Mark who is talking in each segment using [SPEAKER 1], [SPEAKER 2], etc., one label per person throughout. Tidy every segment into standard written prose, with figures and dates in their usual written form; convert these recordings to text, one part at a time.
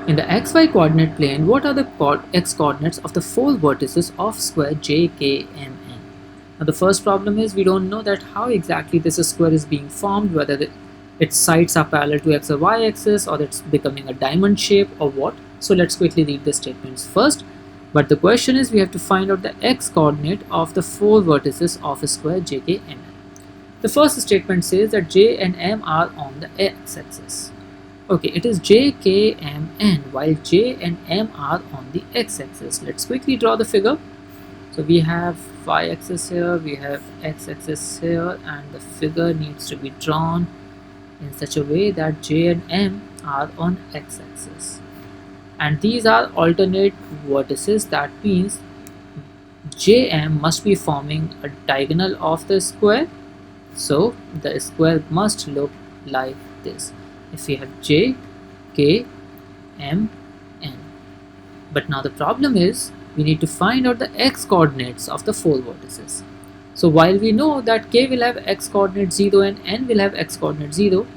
[SPEAKER 1] In the xy coordinate plane, what are the x coordinates of the four vertices of square JKMN? Now the first problem is we don't know that how exactly this square is being formed, whether its sides are parallel to x or y axis, or it's becoming a diamond shape, or what. So let's quickly read the statements first. But the question is we have to find out the x coordinate of the four vertices of a square JKMN. The first statement says that J and M are on the x-axis. Okay, it is JKMN while J and M are on the x-axis. Let's quickly draw the figure. So we have y-axis here, we have x-axis here, and the figure needs to be drawn in such a way that J and M are on x-axis. And these are alternate vertices. That means JM must be forming a diagonal of the square. So the square must look like this. If we have J, K, M, N. But now the problem is we need to find out the x coordinates of the four vertices. So while we know that K will have x coordinate 0 and N will have x coordinate 0,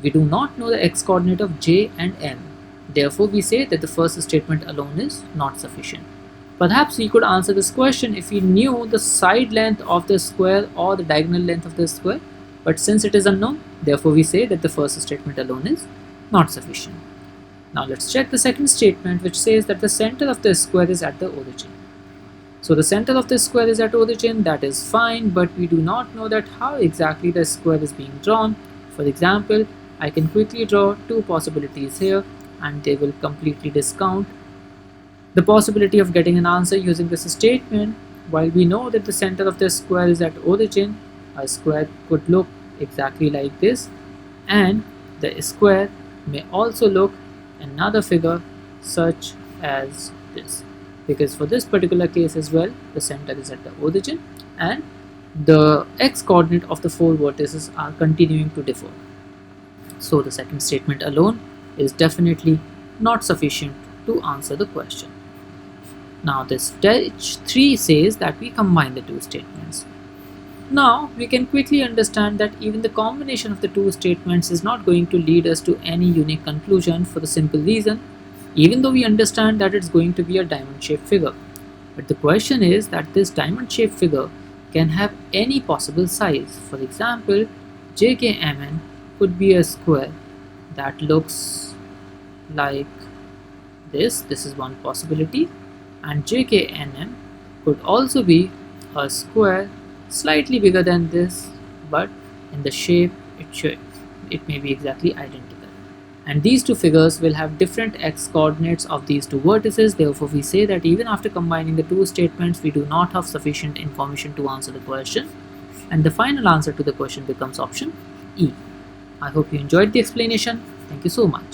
[SPEAKER 1] we do not know the x coordinate of J and M. Therefore we say that the first statement alone is not sufficient. Perhaps we could answer this question if we knew the side length of the square or the diagonal length of the square, but since it is unknown, therefore we say that the first statement alone is not sufficient. Now let's check the second statement, which says that the center of the square is at the origin. So the center of the square is at origin, that is fine, but we do not know that how exactly the square is being drawn. For example, I can quickly draw two possibilities here and they will completely discount the possibility of getting an answer using this statement. While we know that the center of the square is at origin, a square could look exactly like this, and the square may also look another figure such as this, because for this particular case as well, the center is at the origin and the x coordinate of the four vertices are continuing to differ. So the second statement alone is definitely not sufficient to answer the question. Now this stage 3 says that we combine the two statements. Now we can quickly understand that even the combination of the two statements is not going to lead us to any unique conclusion, for the simple reason, even though we understand that it's going to be a diamond shaped figure. But the question is that this diamond shaped figure can have any possible size. For example, JKMN could be a square that looks like this. This is one possibility. And JKNM could also be a square slightly bigger than this, but in the shape it may be exactly identical. And these two figures will have different x coordinates of these two vertices. Therefore we say that even after combining the two statements, we do not have sufficient information to answer the question, and the final answer to the question becomes option E. I hope you enjoyed the explanation. Thank you so much.